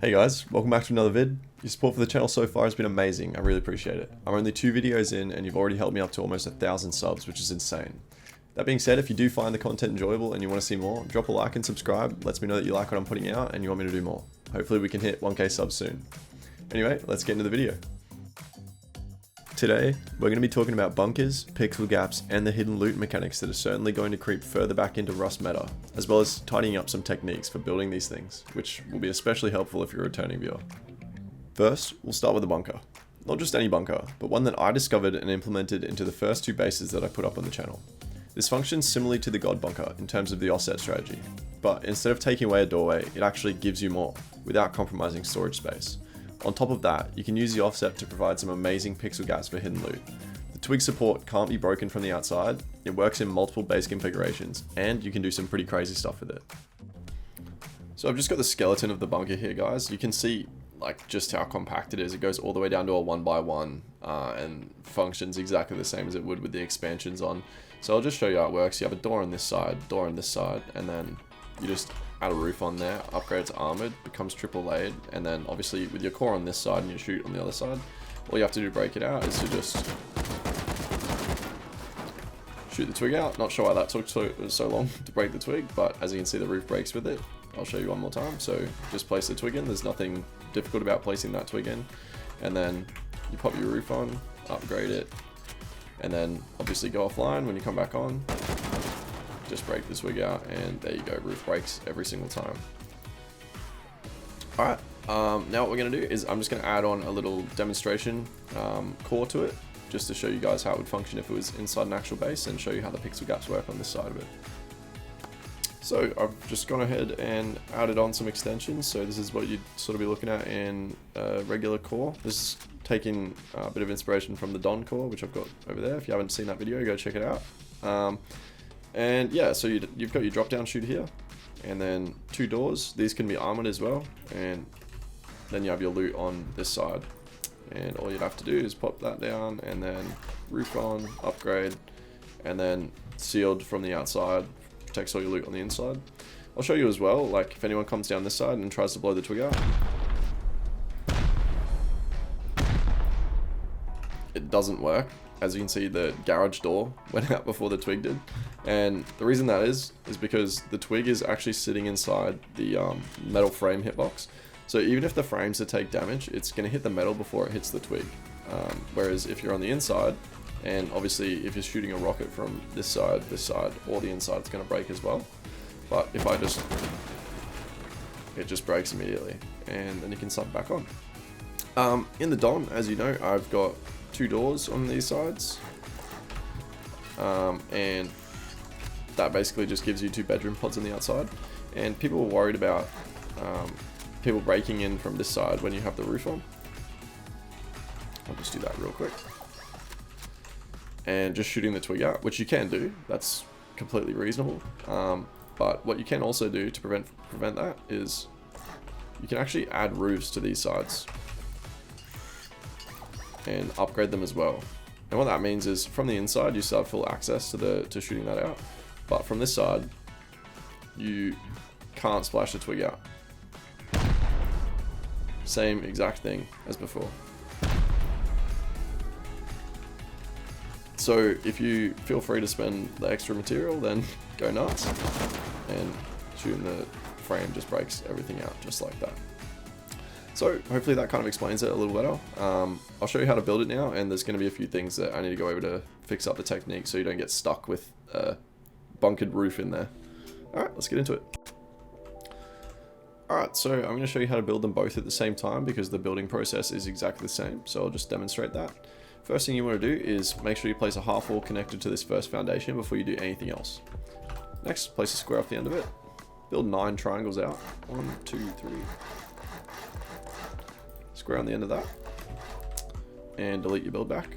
Hey guys, welcome back to another vid. Your support for the channel so far has been amazing, I really appreciate it. I'm only 2 videos in and you've already helped me up to almost 1,000 subs, which is insane. That being said, if you do find the content enjoyable and you want to see more, drop a like and subscribe, lets me know that you like what I'm putting out and you want me to do more. Hopefully we can hit 1k subs soon. Anyway, let's get into the video. Today, we're going to be talking about bunkers, pixel gaps, and the hidden loot mechanics that are certainly going to creep further back into Rust meta, as well as tidying up some techniques for building these things, which will be especially helpful if you're a returning viewer. First, we'll start with a bunker. Not just any bunker, but one that I discovered and implemented into the first 2 bases that I put up on the channel. This functions similarly to the God bunker in terms of the offset strategy, but instead of taking away a doorway, it actually gives you more, without compromising storage space. On top of that, you can use the offset to provide some amazing pixel gaps for hidden loot. The twig support can't be broken from the outside, it works in multiple base configurations, and you can do some pretty crazy stuff with it. So I've just got the skeleton of the bunker here, guys. You can see just how compact it is. It goes all the way down to a 1x1 and functions exactly the same as it would with the expansions on. So I'll just show you how it works. You have a door on this side, and then you just add a roof on there, upgrade to armored, becomes triple layered, and then obviously with your core on this side and you shoot on the other side, all you have to do to break it out is to just shoot the twig out. Not sure why that took so long to break the twig, but as you can see the roof breaks with it. I'll show you one more time. So just place the twig in, there's nothing difficult about placing that twig in, and then you pop your roof on, upgrade it, and then obviously go offline. When you come back on, just break the twig out, and there you go, roof breaks every single time. Alright, now what we're going to do is I'm just going to add on a little demonstration core to it, just to show you guys how it would function if it was inside an actual base, and show you how the pixel gaps work on this side of it. So I've just gone ahead and added on some extensions. So this is what you'd sort of be looking at in a regular core. This is taking a bit of inspiration from the Don core, which I've got over there. If you haven't seen that video, go check it out. And yeah, so you've got your drop down chute here, and then 2 doors. These can be armored as well, and then you have your loot on this side. And all you'd have to do is pop that down, and then roof on, upgrade, and then sealed from the outside, protects all your loot on the inside. I'll show you as well, like if anyone comes down this side and tries to blow the twig out, it doesn't work. As you can see, the garage door went out before the twig did, and the reason that is because the twig is actually sitting inside the metal frame hitbox. So even if the frames to take damage, it's going to hit the metal before it hits the twig. Whereas if you're on the inside, and obviously if you're shooting a rocket from this side, or the inside, it's going to break as well. But if it just breaks immediately, and then you can slap it back on. In the Don, as you know, I've got 2 doors on these sides, and that basically just gives you 2 bedroom pods on the outside. And people were worried about people breaking in from this side when you have the roof on. I'll just do that real quick, and just shooting the twig out, which you can do. That's completely reasonable. But what you can also do to prevent that is you can actually add roofs to these sides and upgrade them as well. And what that means is from the inside you still have full access to shooting that out, but from this side you can't splash the twig out. Same exact thing as before. So if you feel free to spend the extra material, then go nuts, and shooting the frame just breaks everything out just like that. So hopefully that kind of explains it a little better. I'll show you how to build it now, and there's going to be a few things that I need to go over to fix up the technique so you don't get stuck with a bunkered roof in there. Alright, let's get into it. Alright, so I'm going to show you how to build them both at the same time, because the building process is exactly the same, so I'll just demonstrate that. First thing you want to do is make sure you place a half wall connected to this first foundation before you do anything else. Next, place a square off the end of it. Build 9 triangles out. 1, 2, 3. Square on the end of that, and delete your build back.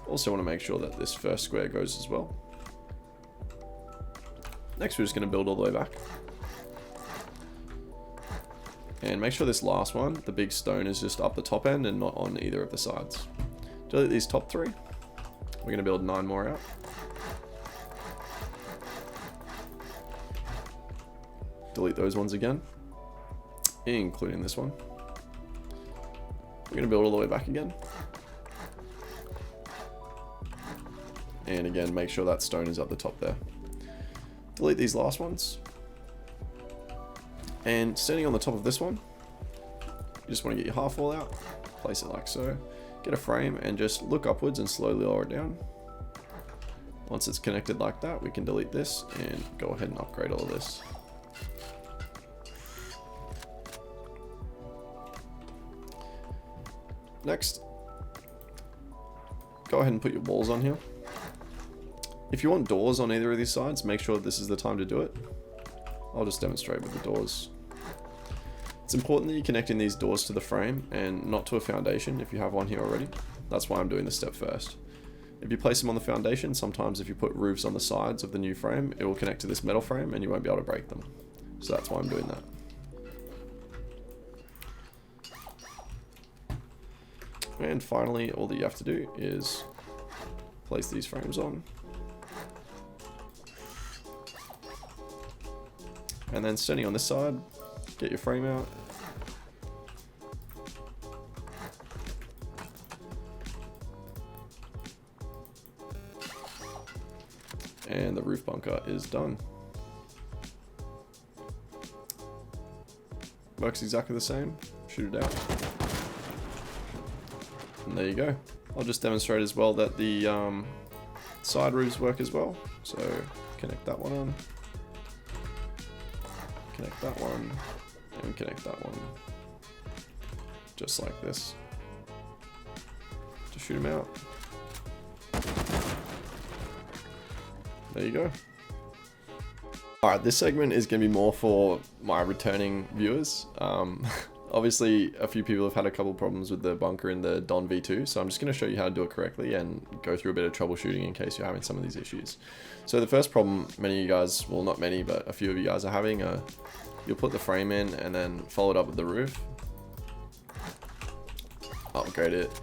Also want to make sure that this first square goes as well. Next, we're just going to build all the way back, and make sure this last one, the big stone, is just up the top end and not on either of the sides. Delete these top 3. We're going to build 9 more out. delete those ones again, including this one. We're going to build all the way back again. And again, make sure that stone is at the top there. Delete these last ones. And standing on the top of this one, you just want to get your half wall out, place it like so, get a frame and just look upwards and slowly lower it down. Once it's connected like that, we can delete this and go ahead and upgrade all of this. Next, go ahead and put your walls on here. If you want doors on either of these sides, make sure this is the time to do it. I'll just demonstrate with the doors. It's important that you're connecting these doors to the frame and not to a foundation if you have one here already. That's why I'm doing this step first. If you place them on the foundation, sometimes if you put roofs on the sides of the new frame, it will connect to this metal frame and you won't be able to break them. So that's why I'm doing that. And finally, all that you have to do is place these frames on. And then standing on this side, get your frame out. And the roof bunker is done. Works exactly the same. Shoot it out. And there you go. I'll just demonstrate as well that the side roofs work as well. So connect that one on. Connect that one. And connect that one. Just like this. Just shoot them out. There you go. Alright, this segment is going to be more for my returning viewers. Obviously, a few people have had a couple problems with the bunker in the Don V2, so I'm just going to show you how to do it correctly and go through a bit of troubleshooting in case you're having some of these issues. So the first problem many of you guys, well not many, but a few of you guys are having, you'll put the frame in and then follow it up with the roof. Upgrade it.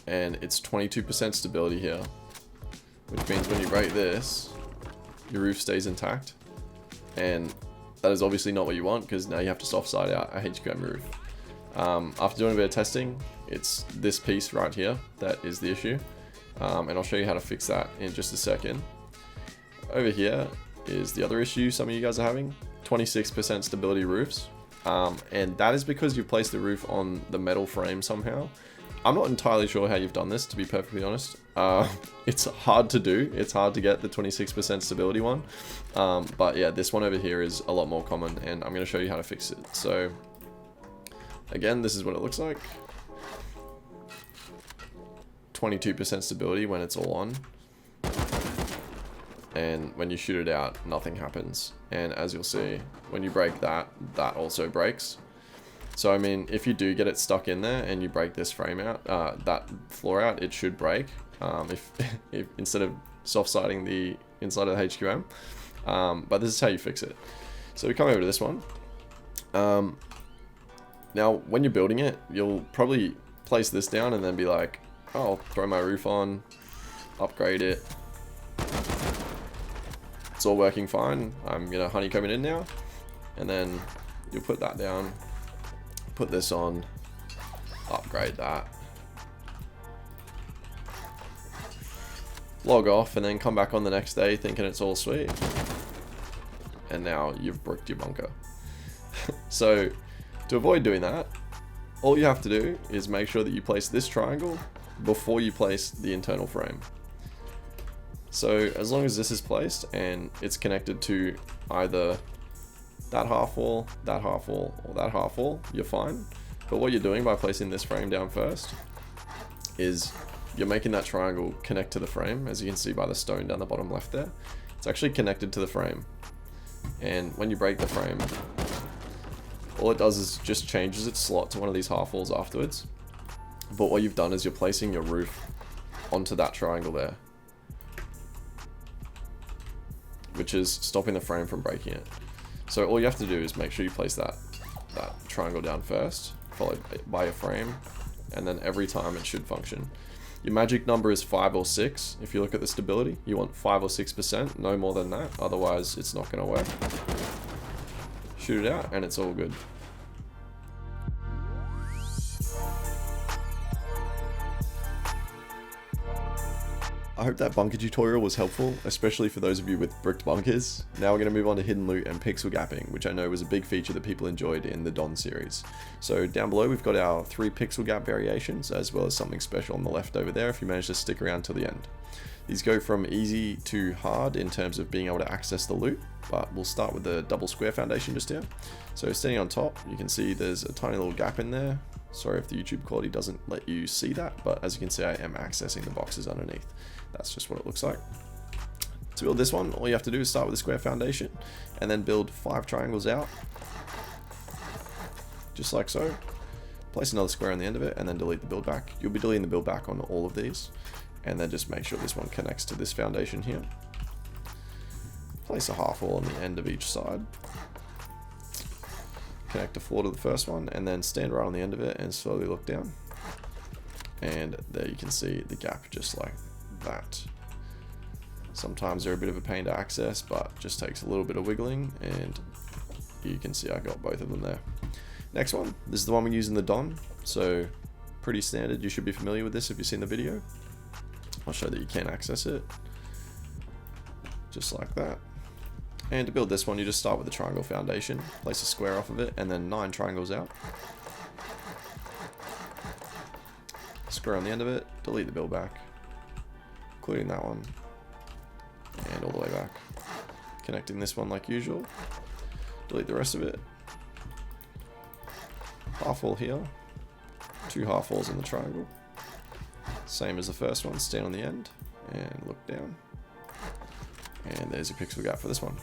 And it's 22% stability here, which means when you break this, your roof stays intact. And that is obviously not what you want because now you have to soft side out a HQM roof. After doing a bit of testing, it's this piece right here that is the issue. And I'll show you how to fix that in just a second. Over here is the other issue some of you guys are having, 26% stability roofs. And that is because you've placed the roof on the metal frame somehow. I'm not entirely sure how you've done this, to be perfectly honest. It's hard to do. It's hard to get the 26% stability one. But yeah, this one over here is a lot more common and I'm going to show you how to fix it. So again, this is what it looks like. 22% stability when it's all on. And when you shoot it out, nothing happens. And as you'll see, when you break that, that also breaks. So I mean, if you do get it stuck in there and you break this frame out, that floor out, it should break. If instead of soft siding the inside of the HQM. But this is how you fix it. So we come over to this one. Now, when you're building it, you'll probably place this down and then be like, oh, I'll throw my roof on, upgrade it. It's all working fine. I'm gonna honeycomb it in now. And then you'll put that down. Put this on, upgrade that, log off, and then come back on the next day thinking it's all sweet. And now you've bricked your bunker. So to avoid doing that, all you have to do is make sure that you place this triangle before you place the internal frame. So as long as this is placed and it's connected to either that half wall, that half wall, or that half wall, you're fine. But what you're doing by placing this frame down first is you're making that triangle connect to the frame, as you can see by the stone down the bottom left there. It's actually connected to the frame. And when you break the frame, all it does is just changes its slot to one of these half walls afterwards. But what you've done is you're placing your roof onto that triangle there, which is stopping the frame from breaking it. So all you have to do is make sure you place that triangle down first, followed by your frame, and then every time it should function. Your magic number is 5 or 6. If you look at the stability, you want 5 or 6%, no more than that, otherwise it's not going to work. shoot it out, and it's all good. I hope that bunker tutorial was helpful, especially for those of you with bricked bunkers. Now we're going to move on to hidden loot and pixel gapping, which I know was a big feature that people enjoyed in the Don series. So down below we've got our 3 pixel gap variations, as well as something special on the left over there if you manage to stick around till the end. These go from easy to hard in terms of being able to access the loot, but we'll start with the double square foundation just here. So standing on top, you can see there's a tiny little gap in there. Sorry if the YouTube quality doesn't let you see that, but as you can see, I am accessing the boxes underneath. That's just what it looks like. To build this one, all you have to do is start with a square foundation and then build 5 triangles out, just like so. Place another square on the end of it and then delete the build back. You'll be deleting the build back on all of these, and then just make sure this one connects to this foundation here. Place a half wall on the end of each side. Connect a floor to the first one and then stand right on the end of it and slowly look down. And there you can see the gap just like that. Sometimes they're a bit of a pain to access, but just takes a little bit of wiggling, and you can see I got both of them there. Next one, this is the one we use in the Don, so pretty standard. You should be familiar with this if you've seen the video. I'll show that you can access it, just like that. And to build this one, you just start with a triangle foundation, place a square off of it, and then 9 triangles out. Square on the end of it, delete the build back, including that one, and all the way back. Connecting this one like usual, delete the rest of it. Half wall here, 2 half walls in the triangle. Same as the first one, stand on the end, and look down. And there's your pixel gap for this one.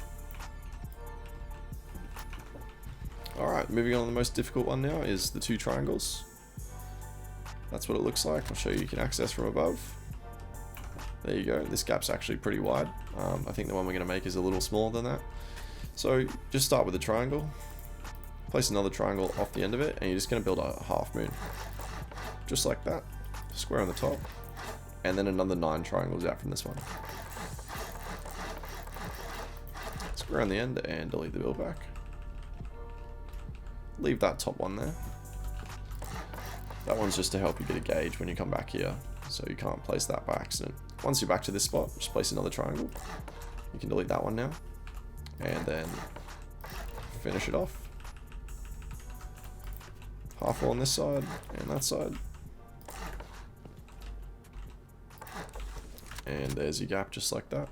Alright, moving on to the most difficult one now is the 2 triangles. That's what it looks like. I'll show you can access from above. There you go. This gap's actually pretty wide. I think the one we're going to make is a little smaller than that. So just start with a triangle. Place another triangle off the end of it, and you're just going to build a half moon. Just like that. Square on the top. And then another 9 triangles out from this one. Square on the end and delete the build back. Leave that top one there. That one's just to help you get a gauge when you come back here, so you can't place that by accident. Once you're back to this spot, just place another triangle. You can delete that one now, and then finish it off. Half wall on this side and that side. And there's your gap just like that.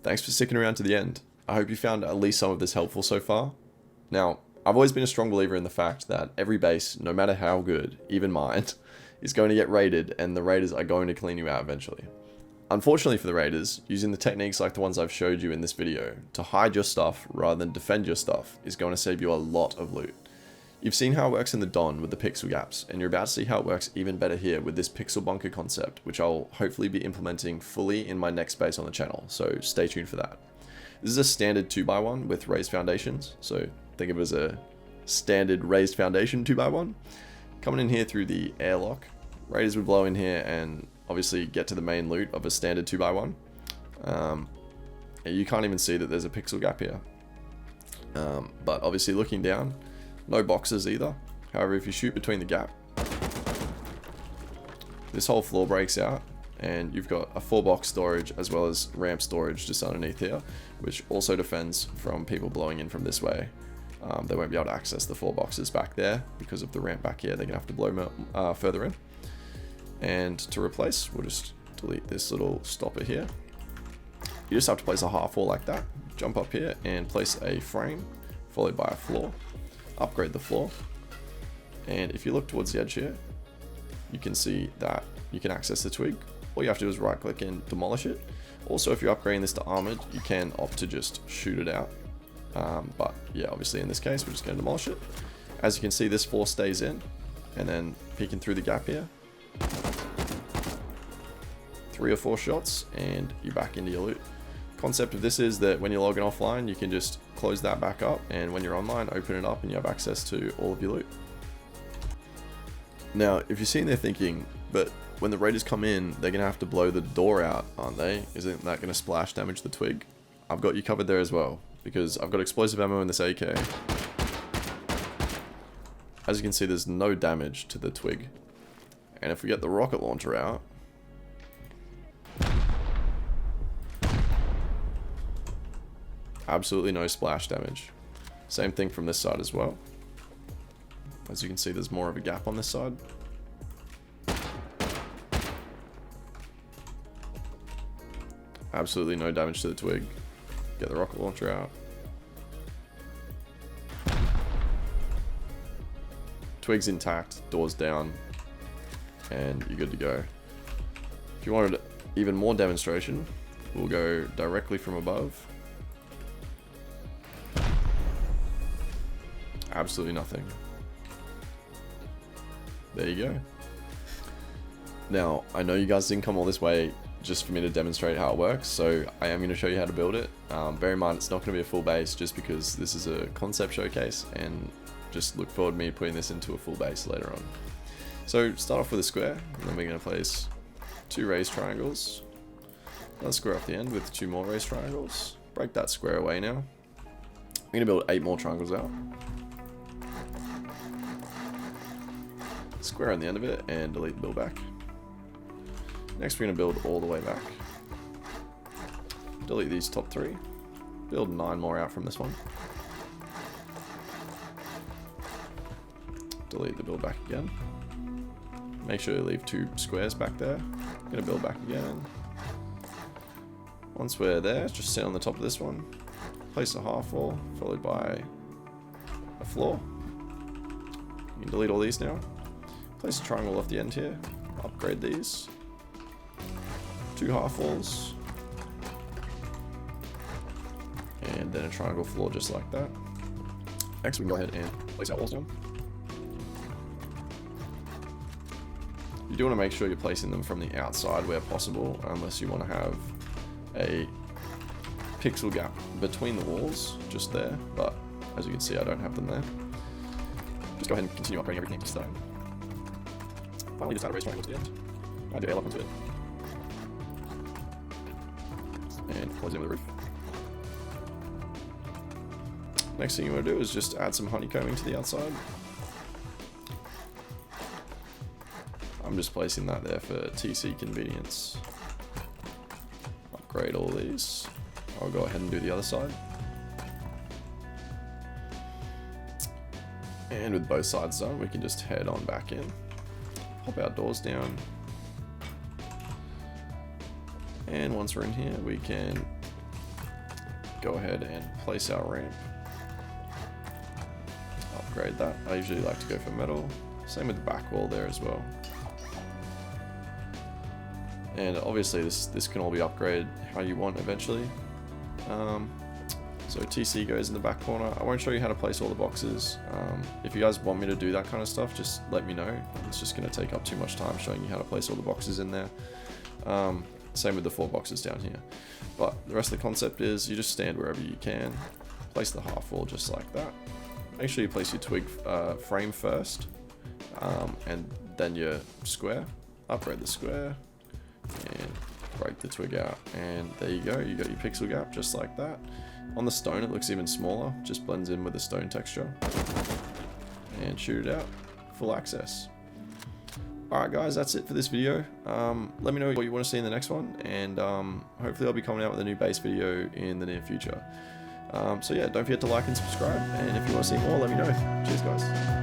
Thanks for sticking around to the end. I hope you found at least some of this helpful so far. Now, I've always been a strong believer in the fact that every base, no matter how good, even mine, is going to get raided, and the raiders are going to clean you out eventually. Unfortunately for the raiders, using the techniques like the ones I've showed you in this video to hide your stuff rather than defend your stuff is going to save you a lot of loot. You've seen how it works in the Don with the pixel gaps, and you're about to see how it works even better here with this pixel bunker concept, which I'll hopefully be implementing fully in my next base on the channel, so stay tuned for that. This is a standard 2x1 with raised foundations, so think of it as a standard raised foundation 2x1. Coming in here through the airlock, raiders would blow in here and obviously get to the main loot of a standard 2x1. You can't even see that there's a pixel gap here. But obviously looking down, no boxes either. However, if you shoot between the gap, this whole floor breaks out, and you've got a 4-box storage as well as ramp storage just underneath here, which also defends from people blowing in from this way. They won't be able to access the 4 boxes back there because of the ramp back here. They're gonna have to blow further in. And to replace, we'll just delete this little stopper here. You just have to place a half wall like that, jump up here and place a frame followed by a floor. Upgrade the floor, and if you look towards the edge here, you can see that you can access the twig. All you have to do is right click and demolish it. Also, if you're upgrading this to armored, you can opt to just shoot it out, but yeah, obviously in this case we're just going to demolish it. As you can see, this floor stays in, and then peeking through the gap here, 3 or 4 shots and you're back into your loot. Concept of this is that when you're logging offline, you can just close that back up, and when you're online, open it up and you have access to all of your loot. Now, if you're sitting there thinking, but when the raiders come in, they're going to have to blow the door out, aren't they? Isn't that going to splash damage the twig? I've got you covered there as well, because I've got explosive ammo in this AK. As you can see, there's no damage to the twig. And if we get the rocket launcher out, absolutely no splash damage. Same thing from this side as well. As you can see, there's more of a gap on this side. Absolutely no damage to the twig. Get the rocket launcher out. Twig's intact, doors down, and you're good to go. If you wanted even more demonstration, we'll go directly from above. Absolutely nothing. There you go. Now, I know you guys didn't come all this way just for me to demonstrate how it works, so I am going to show you how to build it. Bear in mind, it's not going to be a full base just because this is a concept showcase, and just look forward to me putting this into a full base later on. So start off with a square, and then we're going to place 2 raised triangles. Another square off the end with 2 more raised triangles. Break that square away now. I'm going to build 8 more triangles out. Square on the end of it and delete the build back. Next we're going to build all the way back. Delete these top 3. Build 9 more out from this one. Delete the build back again. Make sure you leave 2 squares back there. I'm going to build back again. Once we're there, just sit on the top of this one. Place a half wall followed by a floor. You can delete all these now. Place a triangle off the end here. Upgrade these. 2 half walls. And then a triangle floor just like that. Next we can go ahead and place our walls down. You do want to make sure you're placing them from the outside where possible, unless you want to have a pixel gap between the walls, just there. But as you can see, I don't have them there. Just go ahead and continue upgrading everything to stone. Finally, just add a raised triangle to the end. I do airlock onto it. And close in the roof. Next thing you want to do is just add some honeycombing to the outside. I'm just placing that there for TC convenience. Upgrade all these. I'll go ahead and do the other side. And with both sides done, we can just head on back in. Pop our doors down. And once we're in here, we can go ahead and place our ramp. Upgrade that. I usually like to go for metal. Same with the back wall there as well. And obviously this can all be upgraded how you want eventually. So TC goes in the back corner. I won't show you how to place all the boxes. If you guys want me to do that kind of stuff, just let me know. It's just going to take up too much time showing you how to place all the boxes in there. Same with the 4 boxes down here. But the rest of the concept is you just stand wherever you can. Place the half wall just like that. Make sure you place your twig frame first. And then your square. Upgrade the square. And break the twig out. And there you go. You got your pixel gap just like that. On the stone it looks even smaller. Just blends in with the stone texture. And shoot it out. Full access. Alright guys, that's it for this video. Let me know what you want to see in the next one, and hopefully I'll be coming out with a new base video in the near future. So yeah, don't forget to like and subscribe, and if you want to see more, let me know. Cheers guys.